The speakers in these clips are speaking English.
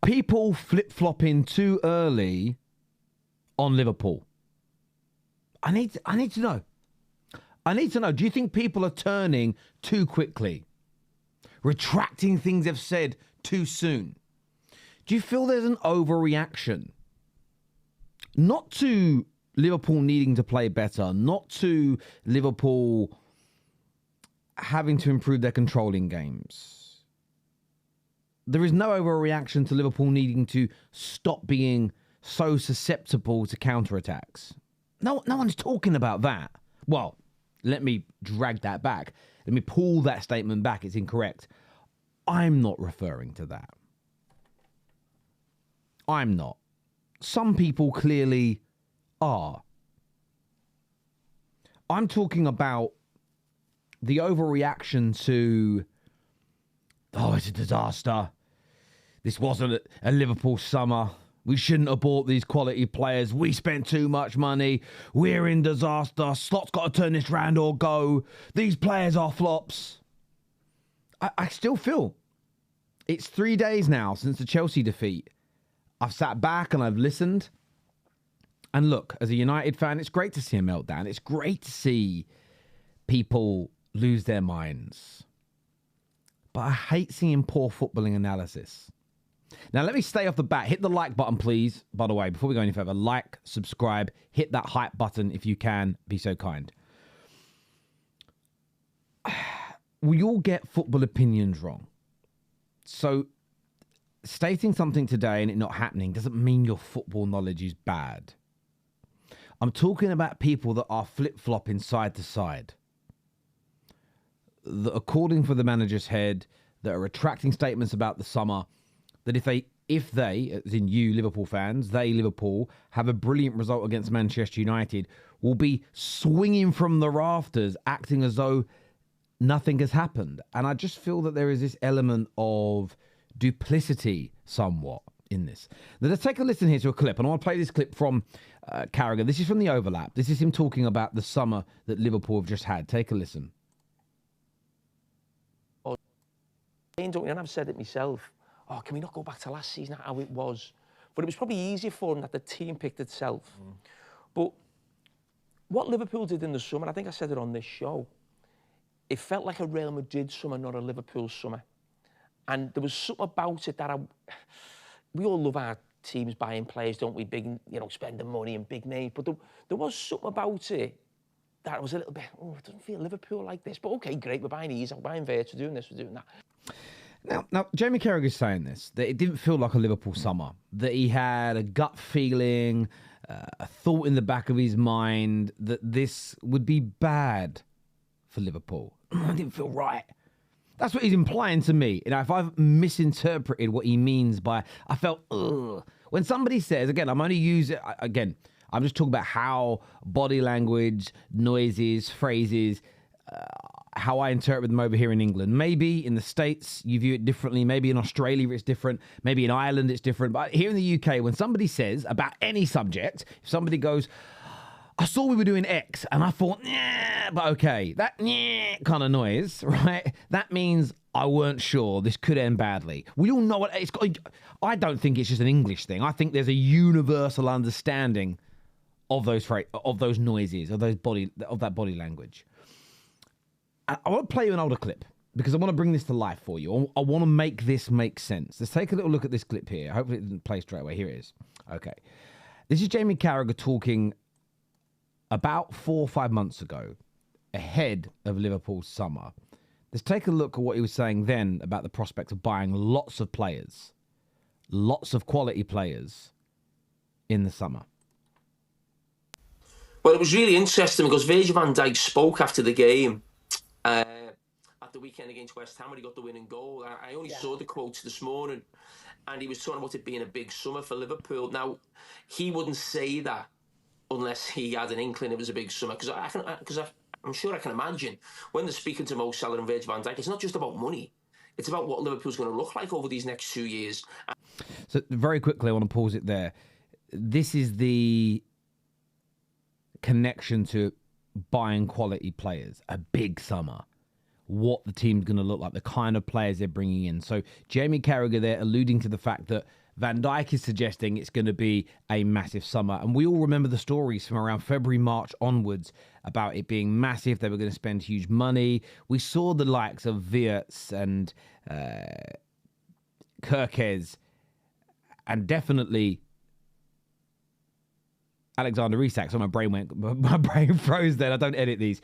people flip-flopping too early on Liverpool? I need to know. I need to know. Do you think people are turning too quickly? Retracting things they've said too soon? Do you feel there's an overreaction? Not to Liverpool needing to play better, not to Liverpool having to improve their controlling games. There is no overreaction to Liverpool needing to stop being so susceptible to counterattacks. No one's talking about that. Well, let me drag that back. Let me pull that statement back. It's incorrect. I'm not referring to that. I'm not. Some people clearly are. I'm talking about the overreaction to, oh, it's a disaster. This wasn't a Liverpool summer. We shouldn't have bought these quality players. We spent too much money. We're in disaster. Slot's got to turn this round or go. These players are flops. I still feel it's 3 days now since the Chelsea defeat. I've sat back and I've listened. And look, as a United fan, it's great to see a meltdown. It's great to see people lose their minds. But I hate seeing poor footballing analysis. Now, let me stay off the bat. Hit the like button, please. By the way, before we go any further, like, subscribe, hit that hype button if you can. Be so kind. We all get football opinions wrong. So, stating something today and it not happening doesn't mean your football knowledge is bad. I'm talking about people that are flip-flopping side to side. That are calling for the manager's head, that are retracting statements about the summer, that if they, as in you Liverpool fans, they, Liverpool, have a brilliant result against Manchester United, will be swinging from the rafters, acting as though nothing has happened. And I just feel that there is this element of duplicity somewhat in this. Now, let's take a listen here to a clip, and I want to play this clip from Carragher. This is from the overlap. This is him talking about the summer that Liverpool have just had. Take a listen. And I've said it myself. Oh, can we not go back to last season, how it was? But it was probably easier for them that the team picked itself. But what Liverpool did in the summer, I think I said it on this show, it felt like a Real Madrid summer, not a Liverpool summer. And there was something about it that we all love our teams buying players, don't we? Big, spending money and big names. But there was something about it that was a little bit, it doesn't feel Liverpool like this. But okay, great, we're buying these, I'm buying Verts, we're doing this, we're doing that. Now, Jamie Carragher's saying this, that it didn't feel like a Liverpool summer, that he had a gut feeling, a thought in the back of his mind that this would be bad for Liverpool. I didn't feel right. That's what he's implying to me. If I've misinterpreted what he means by, I felt, ugh. When somebody says, again, I'm just talking about how body language, noises, phrases, how I interpret them over here in England. Maybe in the States, you view it differently. Maybe in Australia, it's different. Maybe in Ireland, it's different. But here in the UK, when somebody says about any subject, if somebody goes, I saw we were doing X, and I thought, yeah, but okay, that yeah kind of noise, right? That means I weren't sure. This could end badly. We all know what it's got. I don't think it's just an English thing. I think there's a universal understanding of those noises, of that body language. I want to play you an older clip because I want to bring this to life for you. I want to make this make sense. Let's take a little look at this clip here. Hopefully it didn't play straight away. Here it is. Okay. This is Jamie Carragher talking about 4 or 5 months ago, ahead of Liverpool's summer. Let's take a look at what he was saying then about the prospect of buying lots of players, lots of quality players in the summer. Well, it was really interesting because Virgil van Dijk spoke after the game. At the weekend against West Ham when he got the winning goal. I only saw the quotes this morning, and he was talking about it being a big summer for Liverpool. Now, he wouldn't say that unless he had an inkling it was a big summer, because I'm sure I can imagine when they're speaking to Mo Salah and Virgil van Dijk, it's not just about money. It's about what Liverpool's going to look like over these next 2 years. So very quickly, I want to pause it there. This is the connection to buying quality players, a big summer, what the team's going to look like, the kind of players they're bringing in. So Jamie Carragher there alluding to the fact that Van Dijk is suggesting it's going to be a massive summer. And we all remember the stories from around February, March onwards about it being massive. They were going to spend huge money. We saw the likes of Wirtz and Carragher and definitely Alexander Isak. So my brain froze then. I don't edit these.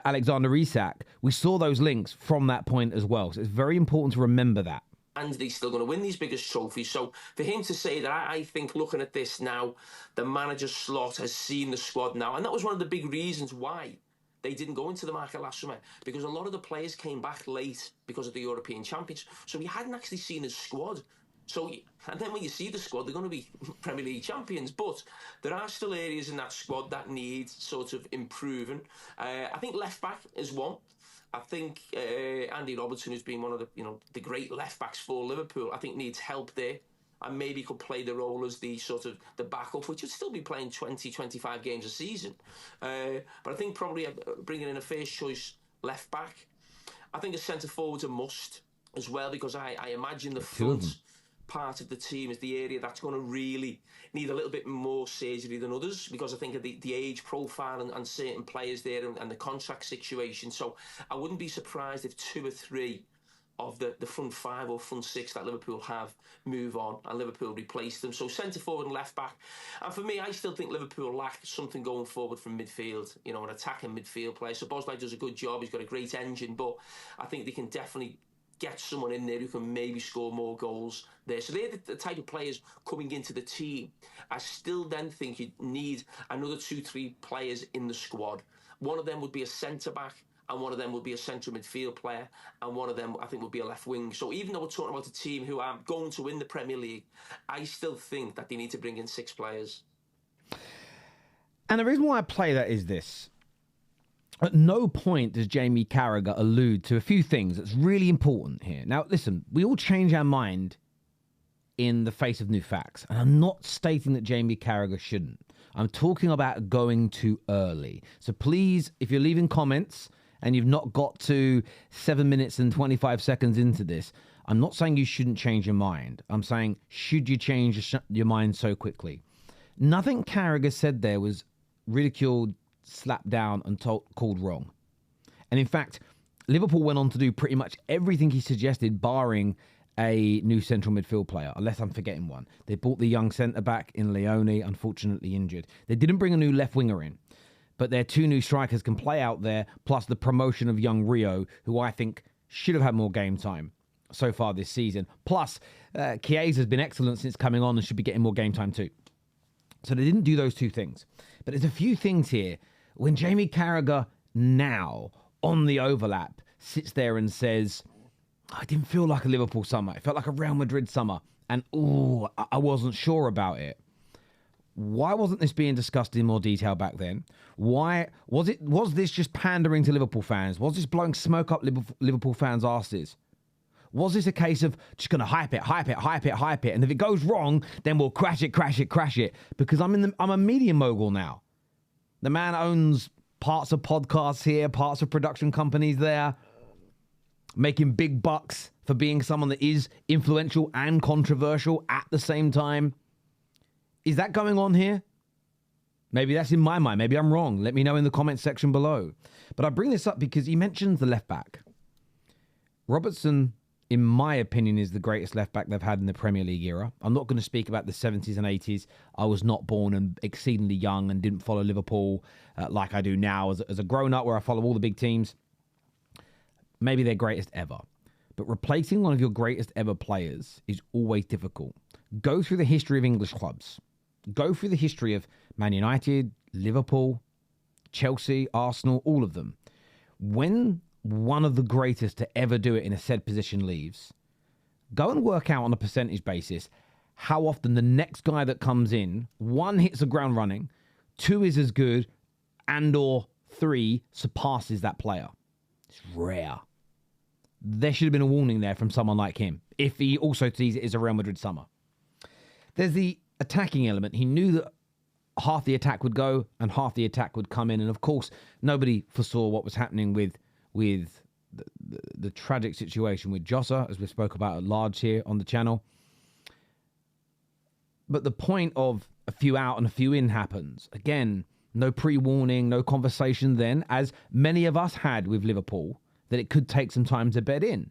Alexander Isak. We saw those links from that point as well. So it's very important to remember that. And he's still going to win these biggest trophies. So for him to say that, I think looking at this now, the manager slot has seen the squad now. And that was one of the big reasons why they didn't go into the market last summer, because a lot of the players came back late because of the European Champions. So we hadn't actually seen his squad. So, and then when you see the squad, they're going to be Premier League champions. But there are still areas in that squad that need sort of improving. I think left back is one. I think Andy Robertson, who's been one of the great left backs for Liverpool, I think needs help there, and maybe could play the role as the sort of the backup, which would still be playing 20, 25 games a season. But I think probably bringing in a first choice left back. I think a centre forward's a must as well, because I imagine the front part of the team is the area that's going to really need a little bit more surgery than others, because I think of the age profile and certain players there and the contract situation. So I wouldn't be surprised if 2 or 3 of the front 5 or front 6 that Liverpool have move on and Liverpool replace them. So centre forward and left back. And for me, I still think Liverpool lack something going forward from midfield, an attacking midfield player. So Bosley does a good job, he's got a great engine, but I think they can definitely get someone in there who can maybe score more goals there. So they're the type of players coming into the team. I still then think you need another 2-3 players in the squad. One of them would be a centre-back, and one of them would be a central midfield player, and one of them, I think, would be a left wing. So even though we're talking about a team who are going to win the Premier League, I still think that they need to bring in 6 players. And the reason why I play that is this. At no point does Jamie Carragher allude to a few things that's really important here. Now, listen, we all change our mind in the face of new facts. And I'm not stating that Jamie Carragher shouldn't. I'm talking about going too early. So please, if you're leaving comments and you've not got to 7 minutes and 25 seconds into this, I'm not saying you shouldn't change your mind. I'm saying, should you change your mind so quickly? Nothing Carragher said there was ridiculed, slapped down and called wrong. And in fact, Liverpool went on to do pretty much everything he suggested, barring a new central midfield player, unless I'm forgetting one. They bought the young centre-back in Leone, unfortunately injured. They didn't bring a new left winger in, but their 2 new strikers can play out there, plus the promotion of young Rio, who I think should have had more game time so far this season. Plus, Chiesa's been excellent since coming on and should be getting more game time too. So they didn't do those 2 things. But there's a few things here. When Jamie Carragher now, on the overlap, sits there and says, I didn't feel like a Liverpool summer. It felt like a Real Madrid summer. And, I wasn't sure about it. Why wasn't this being discussed in more detail back then? Why was this just pandering to Liverpool fans? Was this blowing smoke up Liverpool fans' asses? Was this a case of just going to hype it, and if it goes wrong, then we'll crash it? Because I'm a media mogul now. The man owns parts of podcasts here, parts of production companies there, making big bucks for being someone that is influential and controversial at the same time. Is that going on here? Maybe that's in my mind. Maybe I'm wrong. Let me know in the comments section below. But I bring this up because he mentions the left back. Robertson, in my opinion, is the greatest left back they've had in the Premier League era. I'm not going to speak about the 70s and 80s. I was not born and exceedingly young and didn't follow Liverpool like I do now as a grown-up, where I follow all the big teams. Maybe their greatest ever. But replacing one of your greatest ever players is always difficult. Go through the history of English clubs. Go through the history of Man United, Liverpool, Chelsea, Arsenal, all of them. When one of the greatest to ever do it in a said position leaves, go and work out on a percentage basis how often the next guy that comes in, 1, hits the ground running, 2, is as good, and or 3, surpasses that player. It's rare. There should have been a warning there from someone like him, if he also sees it as a Real Madrid summer. There's the attacking element. He knew that half the attack would go and half the attack would come in. And of course, nobody foresaw what was happening with the tragic situation with Jossa, as we spoke about at large here on the channel. But the point of a few out and a few in happens. Again, no pre-warning, no conversation then, as many of us had with Liverpool, that it could take some time to bed in.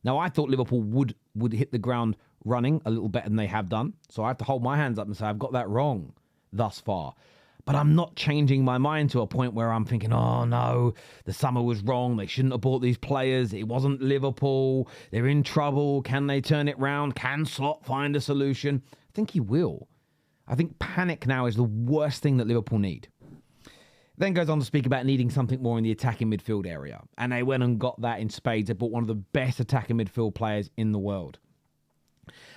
Now, I thought Liverpool would hit the ground running a little better than they have done. So I have to hold my hands up and say, I've got that wrong thus far. But I'm not changing my mind to a point where I'm thinking, oh no, the summer was wrong. They shouldn't have bought these players. It wasn't Liverpool. They're in trouble. Can they turn it round? Can Slot find a solution? I think he will. I think panic now is the worst thing that Liverpool need. Then goes on to speak about needing something more in the attacking midfield area. And they went and got that in spades. They bought one of the best attacking midfield players in the world.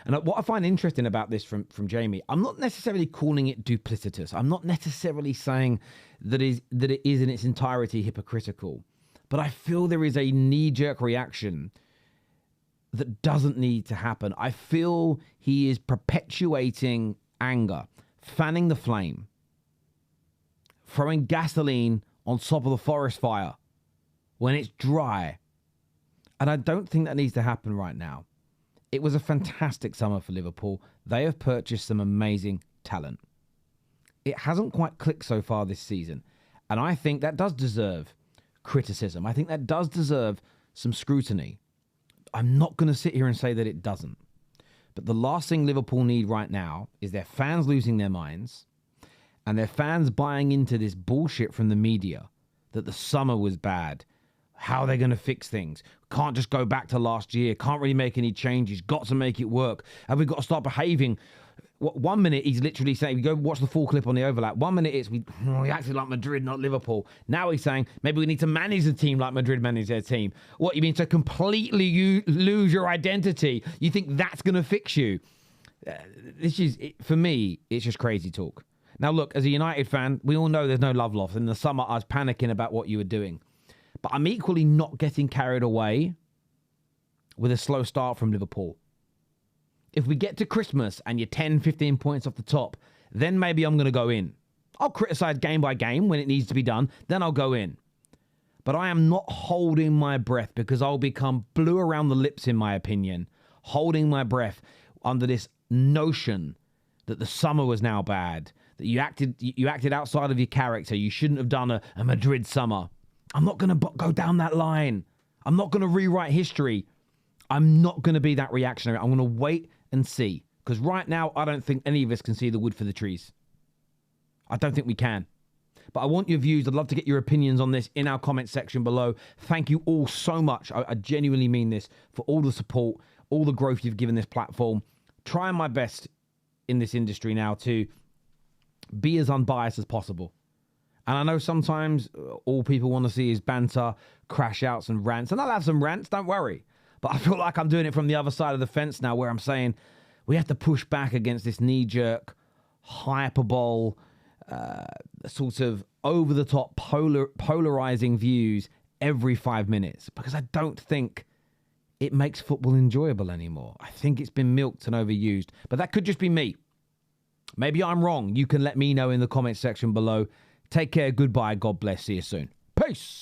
And what I find interesting about this from Jamie, I'm not necessarily calling it duplicitous. I'm not necessarily saying that it is in its entirety hypocritical. But I feel there is a knee-jerk reaction that doesn't need to happen. I feel he is perpetuating anger, fanning the flame, throwing gasoline on top of the forest fire when it's dry. And I don't think that needs to happen right now. It was a fantastic summer for Liverpool. They have purchased some amazing talent. It hasn't quite clicked so far this season. And I think that does deserve criticism. I think that does deserve some scrutiny. I'm not going to sit here and say that it doesn't. But the last thing Liverpool need right now is their fans losing their minds and their fans buying into this bullshit from the media that the summer was bad. How are they going to fix things? Can't just go back to last year. Can't really make any changes. Got to make it work. Have we got to start behaving? 1 minute he's literally saying, we go watch the full clip on the overlap. 1 minute it's we acted like Madrid, not Liverpool. Now he's saying maybe we need to manage the team like Madrid managed their team. What, you mean to completely lose your identity? You think that's going to fix you? This is, for me, it's just crazy talk. Now look, as a United fan, we all know there's no love lost. In the summer, I was panicking about what you were doing. But I'm equally not getting carried away with a slow start from Liverpool. If we get to Christmas and you're 10, 15 points off the top, then maybe I'm going to go in. I'll criticise game by game when it needs to be done, then I'll go in. But I am not holding my breath because I'll become blue around the lips, in my opinion, holding my breath under this notion that the summer was now bad, that you acted outside of your character, you shouldn't have done a Madrid summer. I'm not going to go down that line. I'm not going to rewrite history. I'm not going to be that reactionary. I'm going to wait and see. Because right now, I don't think any of us can see the wood for the trees. I don't think we can. But I want your views. I'd love to get your opinions on this in our comment section below. Thank you all so much. I genuinely mean this, for all the support, all the growth you've given this platform. Trying my best in this industry now to be as unbiased as possible. And I know sometimes all people want to see is banter, crash outs and rants. And I'll have some rants, don't worry. But I feel like I'm doing it from the other side of the fence now, where I'm saying we have to push back against this knee-jerk, hyperbole, sort of over-the-top, polarizing views every 5 minutes. Because I don't think it makes football enjoyable anymore. I think it's been milked and overused. But that could just be me. Maybe I'm wrong. You can let me know in the comment section below. Take care. Goodbye. God bless. See you soon. Peace.